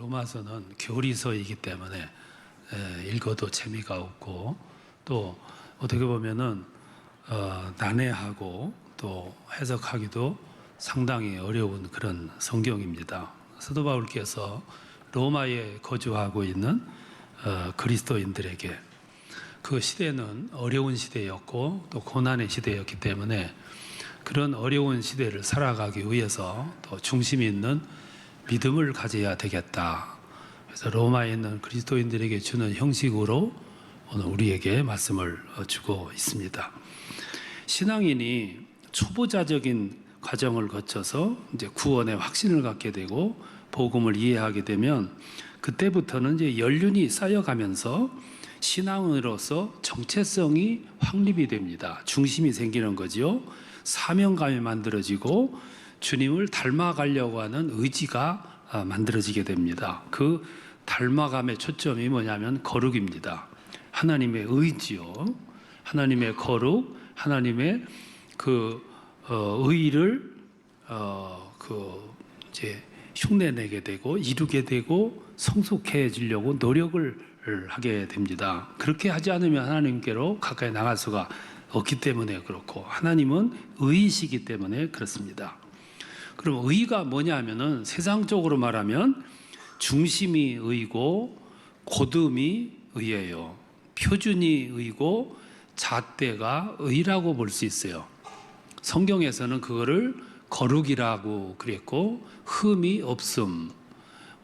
로마서는 교리서이기 때문에 읽어도 재미가 없고 또 어떻게 보면은 난해하고 또 해석하기도 상당히 어려운 그런 성경입니다. 사도 바울께서 로마에 거주하고 있는 그리스도인들에게 그 시대는 어려운 시대였고 또 고난의 시대였기 때문에 그런 어려운 시대를 살아가기 위해서 또 중심 있는 믿음을 가져야 되겠다. 그래서 로마에 있는 그리스도인들에게 주는 형식으로 오늘 우리에게 말씀을 주고 있습니다. 신앙인이 초보자적인 과정을 거쳐서 이제 구원의 확신을 갖게 되고 복음을 이해하게 되면 그때부터는 이제 연륜이 쌓여가면서 신앙으로서 정체성이 확립이 됩니다. 중심이 생기는 거죠. 사명감이 만들어지고 주님을 닮아가려고 하는 의지가 만들어지게 됩니다. 그 닮아감의 초점이 뭐냐면 거룩입니다. 하나님의 의지요. 하나님의 거룩, 하나님의 그 의를 이제 흉내내게 되고 이루게 되고 성숙해지려고 노력을 하게 됩니다. 그렇게 하지 않으면 하나님께로 가까이 나갈 수가 없기 때문에 그렇고 하나님은 의이시기 때문에 그렇습니다. 그럼 의가 뭐냐 하면은 세상적으로 말하면 중심이 의고 고듬이 의예요. 표준이 의고 잣대가 의라고 볼 수 있어요. 성경에서는 그거를 거룩이라고 그랬고 흠이 없음,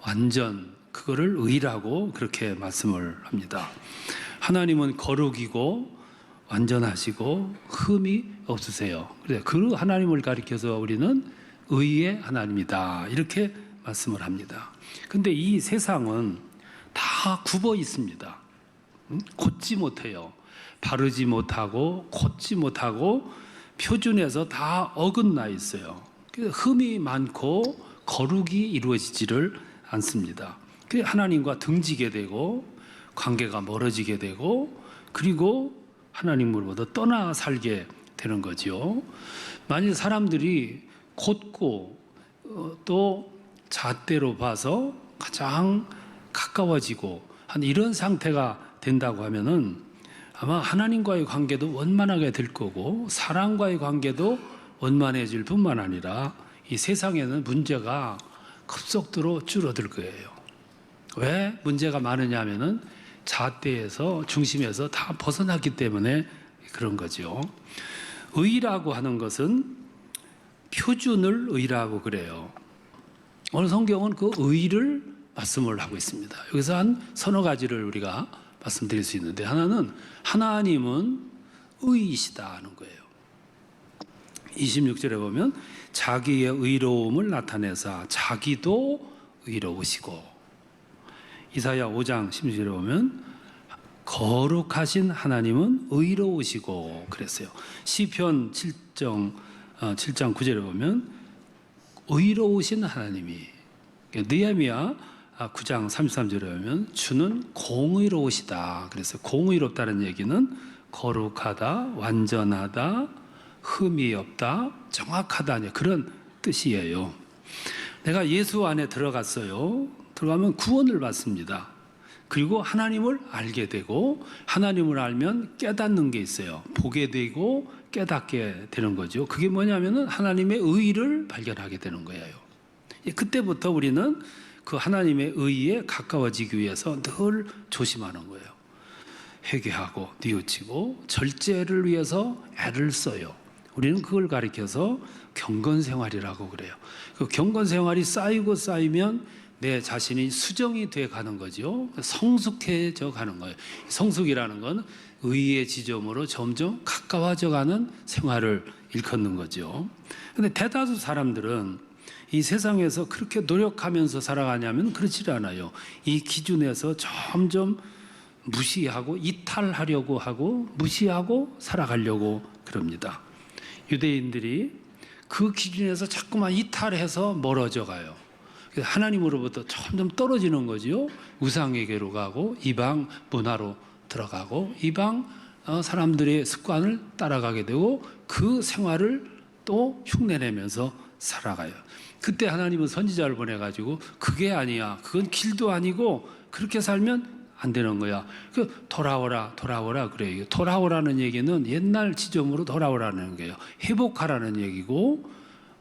완전 그거를 의라고 그렇게 말씀을 합니다. 하나님은 거룩이고 완전하시고 흠이 없으세요. 그래서 그 하나님을 가리켜서 우리는 의의 하나님이다 이렇게 말씀을 합니다. 근데 이 세상은 다 굽어 있습니다. 곧지 못해요. 바르지 못하고 곧지 못하고 표준에서 다 어긋나 있어요. 흠이 많고 거룩이 이루어지지를 않습니다. 하나님과 등지게 되고 관계가 멀어지게 되고 그리고 하나님으로부터 떠나 살게 되는 거죠. 만일 사람들이 곧고 또 잣대로 봐서 가장 가까워지고 한 이런 상태가 된다고 하면은 아마 하나님과의 관계도 원만하게 될 거고 사람과의 관계도 원만해질 뿐만 아니라 이 세상에는 문제가 급속도로 줄어들 거예요. 왜 문제가 많으냐 하면은 잣대에서 중심에서 다 벗어났기 때문에 그런 거죠. 의라고 하는 것은 표준을 의라고 그래요. 오늘 성경은 그 의를 말씀을 하고 있습니다. 여기서 한 서너 가지를 우리가 말씀드릴 수 있는데 하나는 하나님은 의이시다 하는 거예요. 26절에 보면 자기의 의로움을 나타내사 자기도 의로우시고 이사야 5장 16절에 보면 거룩하신 하나님은 의로우시고 그랬어요. 시편 7장 9절에 보면 의로우신 하나님이 느헤미야 9장 33절에 보면 주는 공의로우시다. 그래서 공의롭다는 얘기는 거룩하다, 완전하다, 흠이 없다, 정확하다 그런 뜻이에요. 내가 예수 안에 들어갔어요. 들어가면 구원을 받습니다. 그리고 하나님을 알게 되고 하나님을 알면 깨닫는 게 있어요. 보게 되고 깨닫게 되는 거죠. 그게 뭐냐면은 하나님의 의를 발견하게 되는 거예요. 그때부터 우리는 그 하나님의 의에 가까워지기 위해서 늘 조심하는 거예요. 회개하고 뉘우치고 절제를 위해서 애를 써요. 우리는 그걸 가리켜서 경건생활이라고 그래요. 그 경건생활이 쌓이고 쌓이면 내 자신이 수정이 돼 가는 거죠. 성숙해져 가는 거예요. 성숙이라는 건 의의 지점으로 점점 가까워져 가는 생활을 일컫는 거죠. 근데 대다수 사람들은 이 세상에서 그렇게 노력하면서 살아가냐면 그렇지 않아요. 이 기준에서 점점 무시하고 이탈하려고 하고 무시하고 살아가려고 그럽니다. 유대인들이 그 기준에서 자꾸만 이탈해서 멀어져 가요. 하나님으로부터 점점 떨어지는 거지요. 우상에게로 가고 이방 문화로 들어가고 이방 사람들의 습관을 따라가게 되고 그 생활을 또 흉내내면서 살아가요. 그때 하나님은 선지자를 보내가지고 그게 아니야, 그건 길도 아니고 그렇게 살면 안 되는 거야. 그 돌아오라 그래요. 돌아오라는 얘기는 옛날 지점으로 돌아오라는 거예요. 회복하라는 얘기고,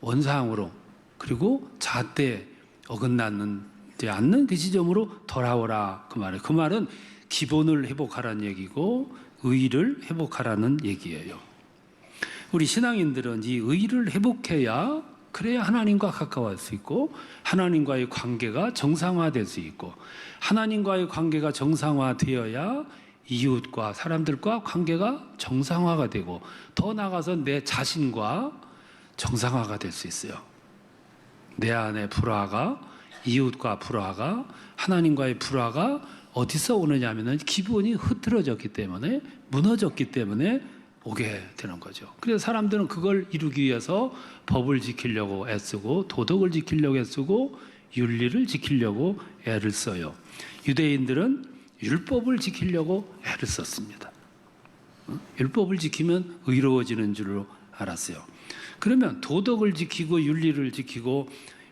원상으로, 그리고 잣대 어긋나지 않는 그 지점으로 돌아오라, 그 말이에요. 그 말은 기본을 회복하라는 얘기고 의를 회복하라는 얘기예요. 우리 신앙인들은 이 의를 회복해야, 그래야 하나님과 가까워질 수 있고 하나님과의 관계가 정상화될 수 있고, 하나님과의 관계가 정상화되어야 이웃과 사람들과 관계가 정상화가 되고, 더 나아가서 내 자신과 정상화가 될 수 있어요. 내 안에 불화가, 이웃과 불화가, 하나님과의 불화가 어디서 오느냐 하면은 기본이 흐트러졌기 때문에, 무너졌기 때문에 오게 되는 거죠. 그래서 사람들은 그걸 이루기 위해서 법을 지키려고 애쓰고, 도덕을 지키려고 애쓰고, 윤리를 지키려고 애를 써요. 유대인들은 율법을 지키려고 애를 썼습니다. 율법을 지키면 의로워지는 줄로 알았어요. 그러면 도덕을 지키고 윤리를 지키고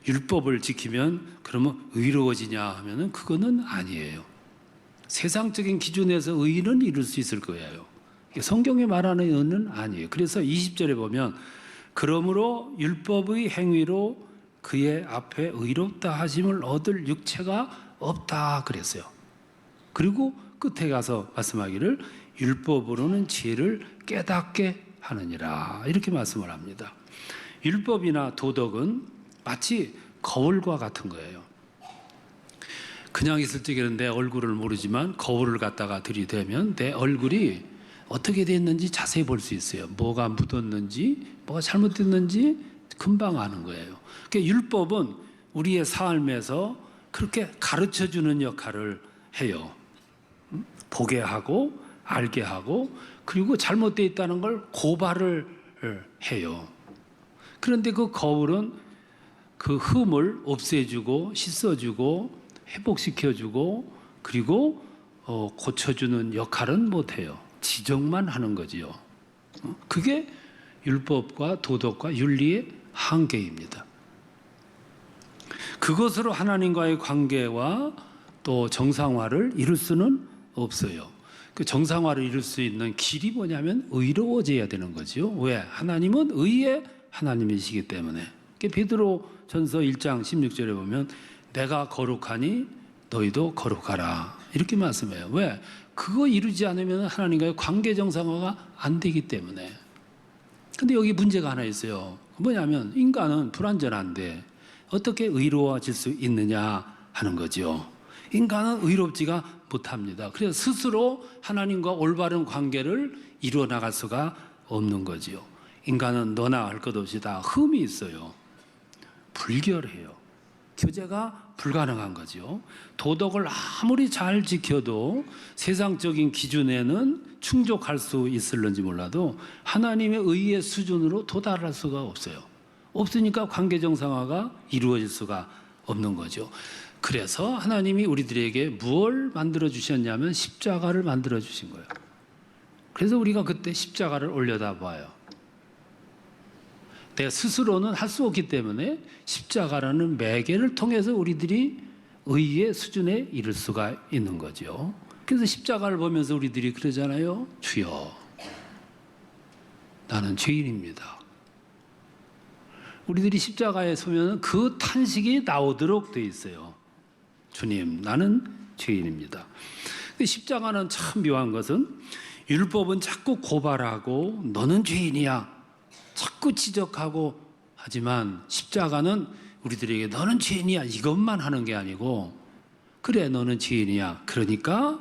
율법을 지키면 그러면 의로워지냐 하면은 그거는 아니에요. 세상적인 기준에서 의는 이룰 수 있을 거예요. 성경이 말하는 의는 아니에요. 그래서 20절에 보면 그러므로 율법의 행위로 그의 앞에 의롭다 하심을 얻을 육체가 없다 그랬어요. 그리고 끝에 가서 말씀하기를 율법으로는 죄를 깨닫게 하느니라, 이렇게 말씀을 합니다. 율법이나 도덕은 마치 거울과 같은 거예요. 그냥 있을 적에는 내 얼굴을 모르지만 거울을 갖다가 들이대면 내 얼굴이 어떻게 됐는지 자세히 볼 수 있어요. 뭐가 묻었는지, 뭐가 잘못됐는지 금방 아는 거예요. 그러니까 율법은 우리의 삶에서 그렇게 가르쳐주는 역할을 해요. 보게 하고 알게 하고, 그리고 잘못되어 있다는 걸 고발을 해요. 그런데 그 거울은 그 흠을 없애주고 씻어주고 회복시켜주고 그리고 고쳐주는 역할은 못해요. 지적만 하는 거지요. 그게 율법과 도덕과 윤리의 한계입니다. 그것으로 하나님과의 관계와 또 정상화를 이룰 수는 없어요. 그 정상화를 이룰 수 있는 길이 뭐냐면 의로워져야 되는 거죠. 왜? 하나님은 의의 하나님이시기 때문에. 베드로 전서 1장 16절에 보면 내가 거룩하니 너희도 거룩하라, 이렇게 말씀해요. 왜? 그거 이루지 않으면 하나님과의 관계 정상화가 안 되기 때문에. 근데 여기 문제가 하나 있어요. 뭐냐면 인간은 불완전한데 어떻게 의로워질 수 있느냐 하는 거죠. 인간은 의롭지가 못합니다. 그래서 스스로 하나님과 올바른 관계를 이루어 나갈 수가 없는 거지요. 인간은 너나 할 것 없이 다 흠이 있어요. 불결해요. 교제가 불가능한 거죠. 도덕을 아무리 잘 지켜도 세상적인 기준에는 충족할 수 있을런지 몰라도 하나님의 의의 수준으로 도달할 수가 없어요. 없으니까 관계 정상화가 이루어질 수가 없는 거죠. 그래서 하나님이 우리들에게 무엇을 만들어 주셨냐면 십자가를 만들어 주신 거예요. 그래서 우리가 그때 십자가를 올려다 봐요. 내 스스로는 할 수 없기 때문에 십자가라는 매개를 통해서 우리들이 의의 수준에 이를 수가 있는 거죠. 그래서 십자가를 보면서 우리들이 그러잖아요. 주여, 나는 죄인입니다. 우리들이 십자가에 서면 그 탄식이 나오도록 돼 있어요. 주님, 나는 죄인입니다. 십자가는 참 묘한 것은 율법은 자꾸 고발하고 너는 죄인이야 자꾸 지적하고 하지만 십자가는 우리들에게 너는 죄인이야 이것만 하는 게 아니고, 그래 너는 죄인이야 그러니까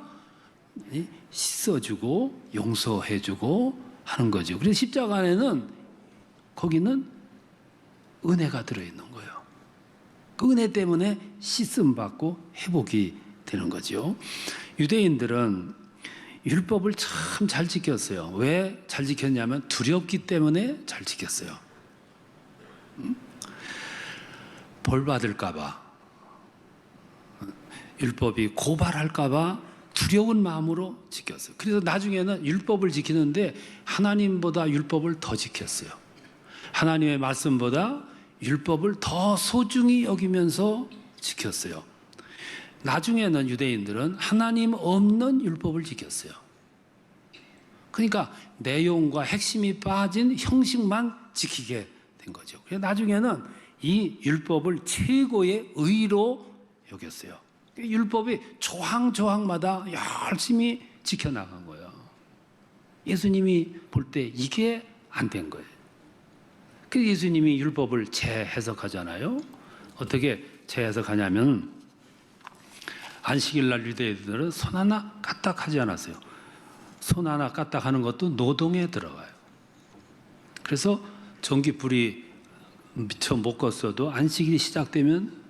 씻어주고 용서해주고 하는 거죠. 그래서 십자가 안에는 거기는 은혜가 들어있는 거예요. 그 은혜 때문에 씻음받고 회복이 되는 거죠. 유대인들은 율법을 참 잘 지켰어요. 왜 잘 지켰냐면 두렵기 때문에 잘 지켰어요. 벌 받을까 봐, 율법이 고발할까 봐 두려운 마음으로 지켰어요. 그래서 나중에는 율법을 지키는데 하나님보다 율법을 더 지켰어요. 하나님의 말씀보다 율법을 더 소중히 여기면서 지켰어요. 나중에는 유대인들은 하나님 없는 율법을 지켰어요. 그러니까 내용과 핵심이 빠진 형식만 지키게 된 거죠. 그래서 나중에는 이 율법을 최고의 의로 여겼어요. 율법이 조항마다 열심히 지켜나간 거예요. 예수님이 볼 때 이게 안 된 거예요. 그래서 예수님이 율법을 재해석하잖아요. 어떻게 재해석하냐면 안식일 날 유대인들은 손 하나 까딱하지 않았어요. 손 하나 까딱하는 것도 노동에 들어가요. 그래서 전기불이 미처 못 껐어도 안식일이 시작되면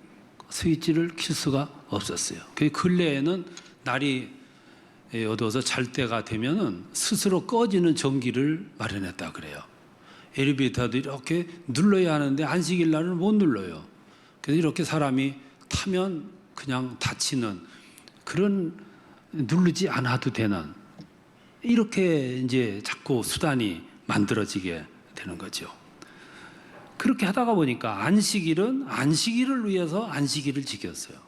스위치를 킬 수가 없었어요. 그 근래에는 날이 어두워서 잘 때가 되면은 스스로 꺼지는 전기를 마련했다 그래요. 엘리베이터도 이렇게 눌러야 하는데 안식일 날은 못 눌러요. 그래서 이렇게 사람이 타면 그냥 다치는 그런, 누르지 않아도 되는, 이렇게 이제 자꾸 수단이 만들어지게 되는 거죠. 그렇게 하다가 보니까 안식일은 안식일을 위해서 안식일을 지켰어요.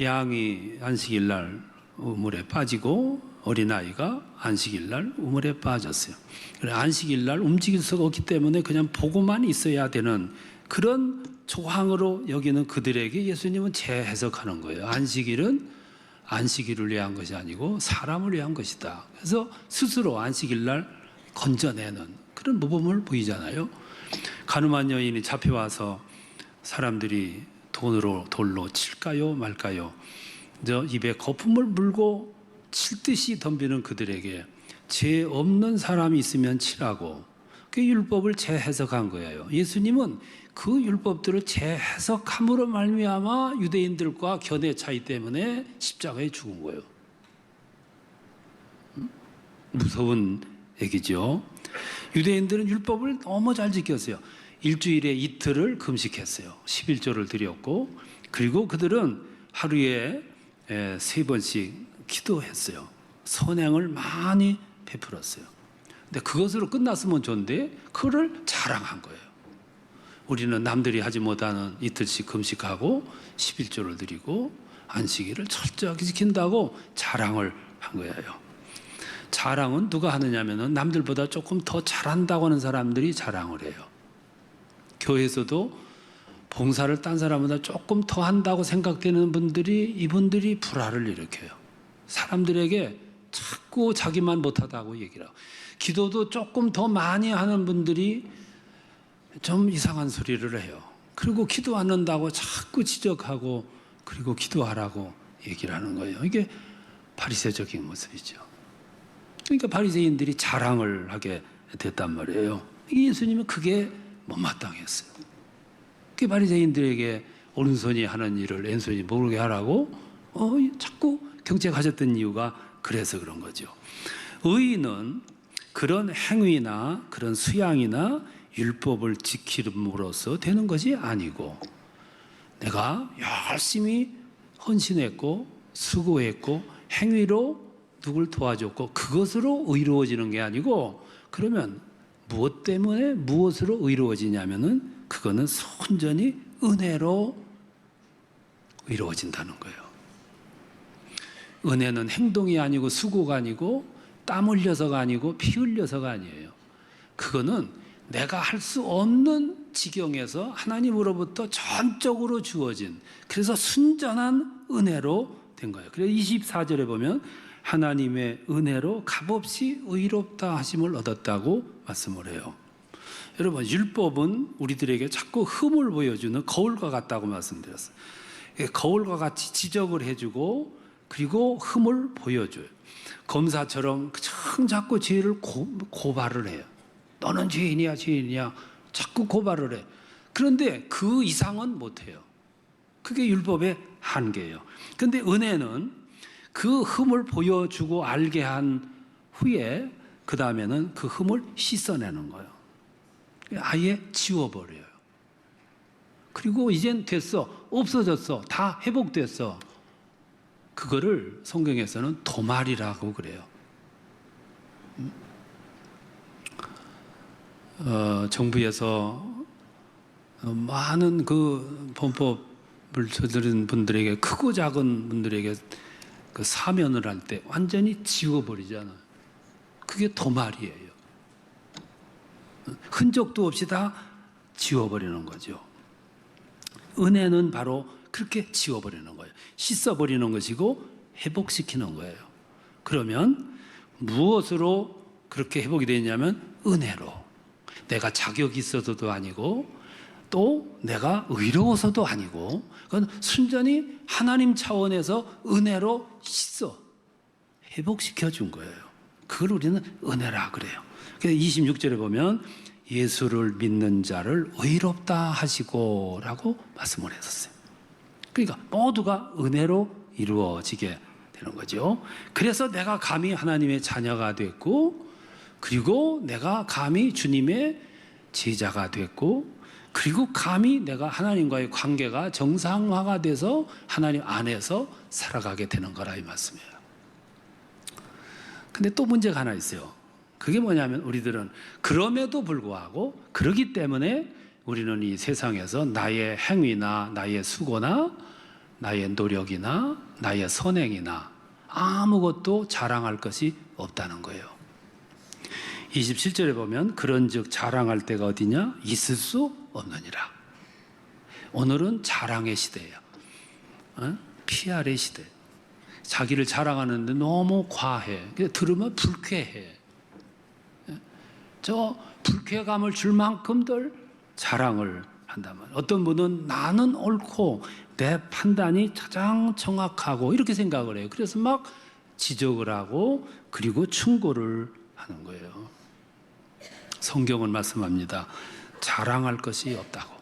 양이 안식일 날 우물에 빠지고 어린아이가 안식일 날 우물에 빠졌어요. 안식일 날 움직일 수가 없기 때문에 그냥 보고만 있어야 되는 그런 조항으로 여기는 그들에게 예수님은 재해석하는 거예요. 안식일은 안식일을 위한 것이 아니고 사람을 위한 것이다. 그래서 스스로 안식일 날 건져내는 그런 모범을 보이잖아요. 가늠한 여인이 잡혀와서 사람들이 돌로 칠까요 말까요? 저 입에 거품을 물고 칠듯이 덤비는 그들에게 죄 없는 사람이 있으면 치라고 그 율법을 재해석한 거예요. 예수님은 그 율법들을 재해석함으로 말미암아 유대인들과 견해 차이 때문에 십자가에 죽은 거예요. 무서운 얘기죠. 유대인들은 율법을 너무 잘 지켰어요. 일주일에 이틀을 금식했어요. 11조를 드렸고, 그리고 그들은 하루에 3번씩 기도했어요. 선행을 많이 베풀었어요. 근데 그것으로 끝났으면 좋은데 그거를 자랑한 거예요. 우리는 남들이 하지 못하는 이틀씩 금식하고 11조를 드리고 안식일을 철저하게 지킨다고 자랑을 한 거예요. 자랑은 누가 하느냐면은 남들보다 조금 더 잘한다고 하는 사람들이 자랑을 해요. 교회에서도 봉사를 딴 사람보다 조금 더 한다고 생각되는 분들이 이분들이 불화를 일으켜요. 사람들에게 자꾸 자기만 못하다고 얘기를 하고, 기도도 조금 더 많이 하는 분들이 좀 이상한 소리를 해요. 그리고 기도 안 한다고 자꾸 지적하고, 그리고 기도하라고 얘기를 하는 거예요. 이게 바리새적인 모습이죠. 그러니까 바리새인들이 자랑을 하게 됐단 말이에요. 예수님은 그게 못마땅했어요. 그 바리새인들에게 오른손이 하는 일을 왼손이 모르게 하라고 자꾸 경책하셨던 이유가 그래서 그런 거죠. 의인은 그런 행위나 그런 수양이나 율법을 지킴으로써 되는 것이 아니고, 내가 열심히 헌신했고 수고했고 행위로 누굴 도와줬고 그것으로 의로워지는 게 아니고, 그러면 무엇 때문에 무엇으로 의로워지냐면은 그거는 온전히 은혜로 의로워진다는 거예요. 은혜는 행동이 아니고 수고가 아니고 땀 흘려서가 아니고 피 흘려서가 아니에요. 그거는 내가 할 수 없는 지경에서 하나님으로부터 전적으로 주어진, 그래서 순전한 은혜로 된 거예요. 그래서 24절에 보면 하나님의 은혜로 값없이 의롭다 하심을 얻었다고 말씀을 해요. 여러분, 율법은 우리들에게 자꾸 흠을 보여주는 거울과 같다고 말씀드렸어요. 거울과 같이 지적을 해주고 그리고 흠을 보여줘요. 검사처럼 자꾸 죄를 고발을 해요. 너는 죄인이야 죄인이야 자꾸 고발을 해. 그런데 그 이상은 못해요. 그게 율법의 한계예요. 그런데 은혜는 그 흠을 보여주고 알게 한 후에 그 다음에는 그 흠을 씻어내는 거예요. 아예 지워버려요. 그리고 이젠 됐어, 없어졌어, 다 회복됐어. 그거를 성경에서는 도말이라고 그래요. 정부에서 많은 그 범법을 저지른 분들에게, 크고 작은 분들에게 그 사면을 할 때 완전히 지워버리잖아요. 그게 도말이에요. 흔적도 없이 다 지워버리는 거죠. 은혜는 바로 그렇게 지워버리는 거예요. 씻어버리는 것이고 회복시키는 거예요. 그러면 무엇으로 그렇게 회복이 되냐면 은혜로. 내가 자격이 있어서도 아니고 또 내가 의로워서도 아니고, 그건 순전히 하나님 차원에서 은혜로 씻어 회복시켜 준 거예요. 그걸 우리는 은혜라 그래요. 그래서 26절에 보면 예수를 믿는 자를 의롭다 하시고 라고 말씀을 했었어요. 그러니까 모두가 은혜로 이루어지게 되는 거죠. 그래서 내가 감히 하나님의 자녀가 됐고, 그리고 내가 감히 주님의 제자가 됐고, 그리고 감히 내가 하나님과의 관계가 정상화가 돼서 하나님 안에서 살아가게 되는 거라 이 말씀이에요. 근데 또 문제가 하나 있어요. 그게 뭐냐면 우리들은 그럼에도 불구하고, 그러기 때문에 우리는 이 세상에서 나의 행위나 나의 수고나 나의 노력이나 나의 선행이나 아무것도 자랑할 것이 없다는 거예요. 27절에 보면 그런즉 자랑할 때가 어디냐? 있을 수 없느니라. 오늘은 자랑의 시대예요. PR의 시대. 자기를 자랑하는데 너무 과해. 들으면 불쾌해. 저 불쾌감을 줄 만큼들 자랑을 한단 말이에요. 어떤 분은 나는 옳고 내 판단이 가장 정확하고 이렇게 생각을 해요. 그래서 막 지적을 하고 그리고 충고를 하는 거예요. 성경은 말씀합니다. 자랑할 것이 없다고.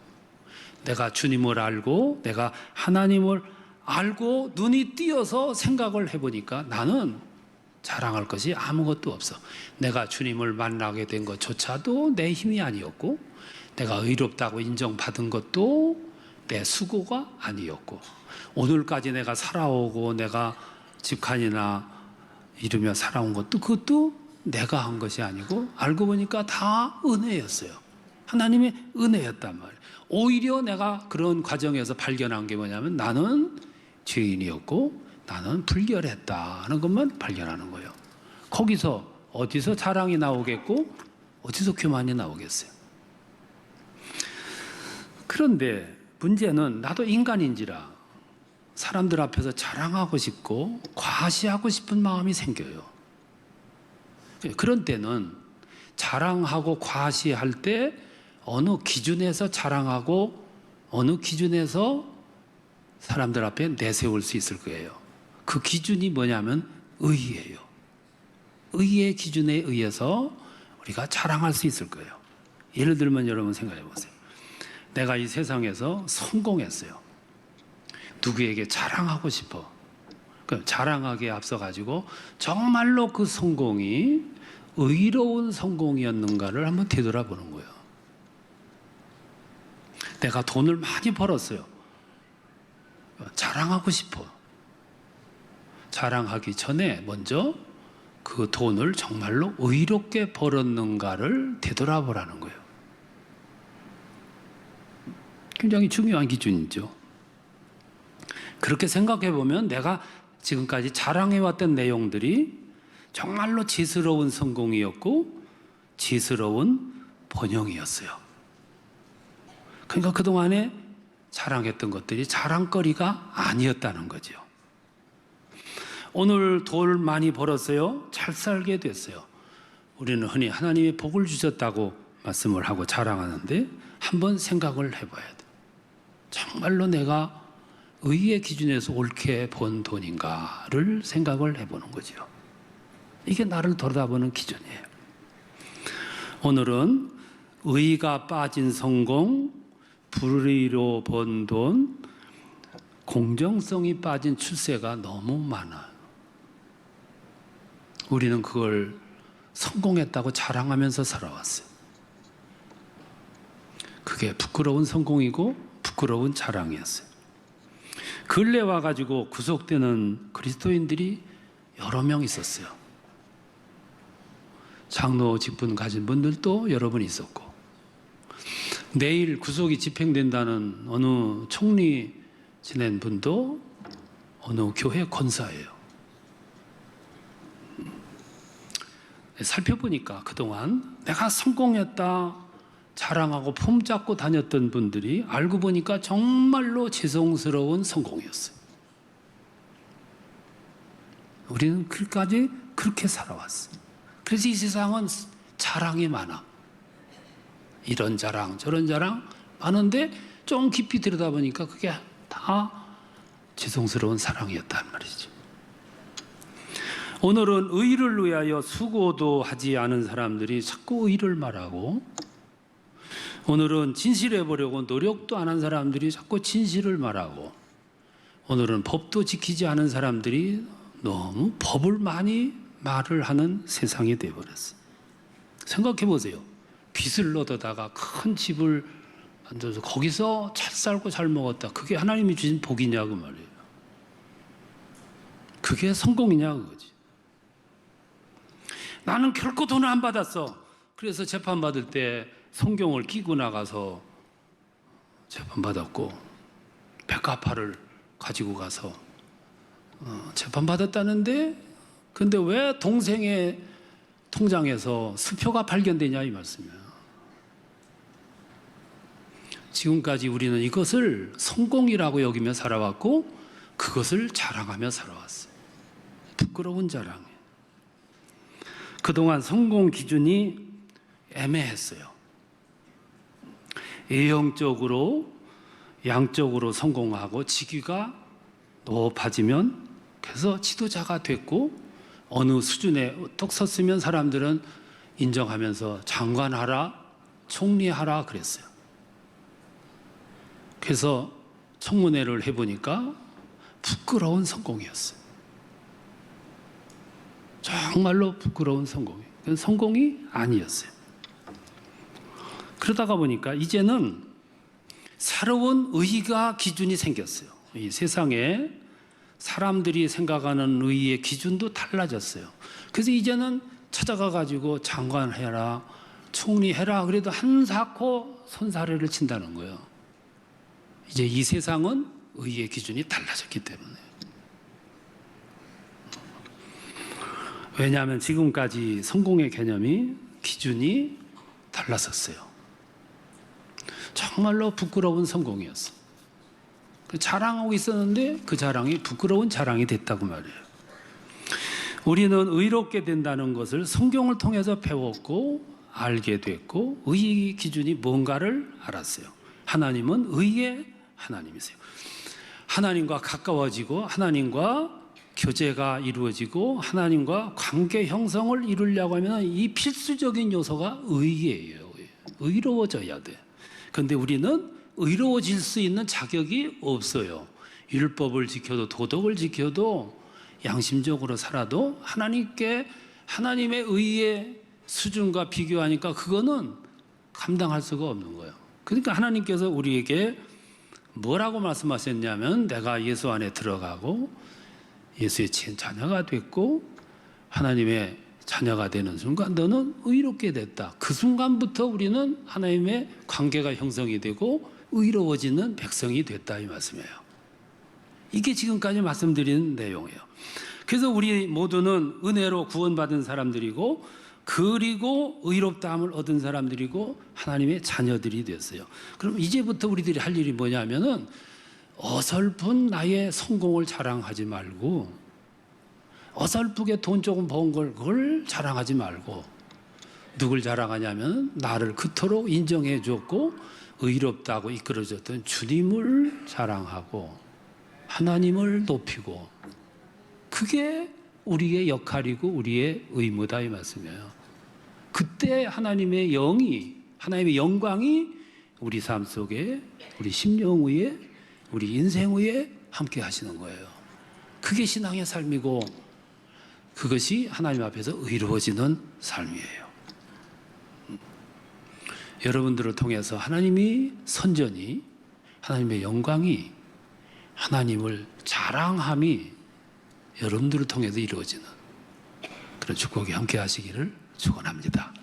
내가 주님을 알고 내가 하나님을 알고 눈이 띄어서 생각을 해보니까 나는 자랑할 것이 아무것도 없어. 내가 주님을 만나게 된 것조차도 내 힘이 아니었고, 내가 의롭다고 인정받은 것도 내 수고가 아니었고, 오늘까지 내가 살아오고 내가 집칸이나 이루며 살아온 것도 그것도 내가 한 것이 아니고, 알고 보니까 다 은혜였어요. 하나님의 은혜였단 말이에요. 오히려 내가 그런 과정에서 발견한 게 뭐냐면 나는 죄인이었고 나는 불결했다는 것만 발견하는 거예요. 거기서 어디서 자랑이 나오겠고 어디서 교만이 나오겠어요. 그런데 문제는 나도 인간인지라 사람들 앞에서 자랑하고 싶고 과시하고 싶은 마음이 생겨요. 그런 때는 자랑하고 과시할 때 어느 기준에서 자랑하고 어느 기준에서 사람들 앞에 내세울 수 있을 거예요. 그 기준이 뭐냐면 의예요. 의의 기준에 의해서 우리가 자랑할 수 있을 거예요. 예를 들면 여러분 생각해 보세요. 내가 이 세상에서 성공했어요. 누구에게 자랑하고 싶어. 자랑하기에 앞서가지고 정말로 그 성공이 의로운 성공이었는가를 한번 되돌아보는 거예요. 내가 돈을 많이 벌었어요. 자랑하고 싶어. 자랑하기 전에 먼저 그 돈을 정말로 의롭게 벌었는가를 되돌아보라는 거예요. 굉장히 중요한 기준이죠. 그렇게 생각해 보면 내가 지금까지 자랑해왔던 내용들이 정말로 지스러운 성공이었고 지스러운 번영이었어요. 그러니까 그동안에 자랑했던 것들이 자랑거리가 아니었다는 거죠. 오늘 돈을 많이 벌었어요. 잘 살게 됐어요. 우리는 흔히 하나님의 복을 주셨다고 말씀을 하고 자랑하는데 한번 생각을 해봐야 돼. 정말로 내가 의의 기준에서 옳게 번 돈인가를 생각을 해보는 거죠. 이게 나를 돌아보는 기준이에요. 오늘은 의가 빠진 성공, 불의로 번 돈, 공정성이 빠진 출세가 너무 많아요. 우리는 그걸 성공했다고 자랑하면서 살아왔어요. 그게 부끄러운 성공이고 부끄러운 자랑이었어요. 근래 와가지고 구속되는 그리스도인들이 여러 명 있었어요. 장로 직분 가진 분들도 여러 분 있었고, 내일 구속이 집행된다는 어느 총리 지낸 분도 어느 교회 권사예요. 살펴보니까 그동안 내가 성공했다 자랑하고 폼잡고 다녔던 분들이 알고 보니까 정말로 죄송스러운 성공이었어요. 우리는 그까지 그렇게 살아왔어요. 그래서 이 세상은 자랑이 많아. 이런 자랑 저런 자랑 많은데 좀 깊이 들여다보니까 그게 다 죄송스러운 사랑이었단 말이죠. 오늘은 의를 위하여 수고도 하지 않은 사람들이 자꾸 의를 말하고, 오늘은 진실해 보려고 노력도 안 한 사람들이 자꾸 진실을 말하고, 오늘은 법도 지키지 않은 사람들이 너무 법을 많이 말을 하는 세상이 되어버렸어요. 생각해 보세요. 빚을 얻어다가 큰 집을 만들어서 거기서 잘 살고 잘 먹었다. 그게 하나님이 주신 복이냐고 말이에요. 그게 성공이냐 그거지. 나는 결코 돈을 안 받았어. 그래서 재판받을 때 성경을 끼고 나가서 재판받았고, 백화파를 가지고 가서 재판받았다는데, 근데 왜 동생의 통장에서 수표가 발견되냐 이 말씀이에요. 지금까지 우리는 이것을 성공이라고 여기며 살아왔고 그것을 자랑하며 살아왔어요. 부끄러운 자랑. 그동안 성공 기준이 애매했어요. 예형적으로 양적으로 성공하고 직위가 높아지면 그래서 지도자가 됐고 어느 수준에 뚝 섰으면 사람들은 인정하면서 장관하라, 총리하라 그랬어요. 그래서 청문회를 해보니까 부끄러운 성공이었어요. 정말로 부끄러운 성공이에요. 그건 성공이 아니었어요. 그러다가 보니까 이제는 새로운 의의가 기준이 생겼어요. 이 세상에 사람들이 생각하는 의의의 기준도 달라졌어요. 그래서 이제는 찾아가 가지고 장관 해라, 총리 해라 그래도 한사코 손사래를 친다는 거예요. 이제 이 세상은 의의의 기준이 달라졌기 때문에. 왜냐하면 지금까지 성공의 개념이 기준이 달라졌어요. 정말로 부끄러운 성공이었어. 자랑하고 있었는데 그 자랑이 부끄러운 자랑이 됐다고 말이에요. 우리는 의롭게 된다는 것을 성경을 통해서 배웠고 알게 됐고 의의 기준이 뭔가를 알았어요. 하나님은 의의 하나님이세요. 하나님과 가까워지고 하나님과 교제가 이루어지고 하나님과 관계 형성을 이루려고 하면 이 필수적인 요소가 의예요. 의로워져야 돼. 그런데 우리는 의로워질 수 있는 자격이 없어요. 율법을 지켜도 도덕을 지켜도 양심적으로 살아도 하나님께 하나님의 의의 수준과 비교하니까 그거는 감당할 수가 없는 거예요. 그러니까 하나님께서 우리에게 뭐라고 말씀하셨냐면 내가 예수 안에 들어가고 예수의 자녀가 됐고 하나님의 자녀가 되는 순간 너는 의롭게 됐다. 그 순간부터 우리는 하나님의 관계가 형성이 되고 의로워지는 백성이 됐다 이 말씀이에요. 이게 지금까지 말씀드린 내용이에요. 그래서 우리 모두는 은혜로 구원받은 사람들이고 그리고 의롭다함을 얻은 사람들이고 하나님의 자녀들이 됐어요. 그럼 이제부터 우리들이 할 일이 뭐냐면은 어설픈 나의 성공을 자랑하지 말고 어설프게 돈 조금 번 걸 그걸 자랑하지 말고 누굴 자랑하냐면 나를 그토록 인정해 줬고 의롭다고 이끌어줬던 주님을 자랑하고 하나님을 높이고 그게 우리의 역할이고 우리의 의무다 이 말씀이에요. 그때 하나님의 영이 하나님의 영광이 우리 삶 속에 우리 심령 위에 우리 인생 위에 함께 하시는 거예요. 그게 신앙의 삶이고 그것이 하나님 앞에서 의로워지는 삶이에요. 여러분들을 통해서 하나님이 선전이 하나님의 영광이 하나님을 자랑함이 여러분들을 통해서 이루어지는 그런 축복이 함께 하시기를 축원합니다.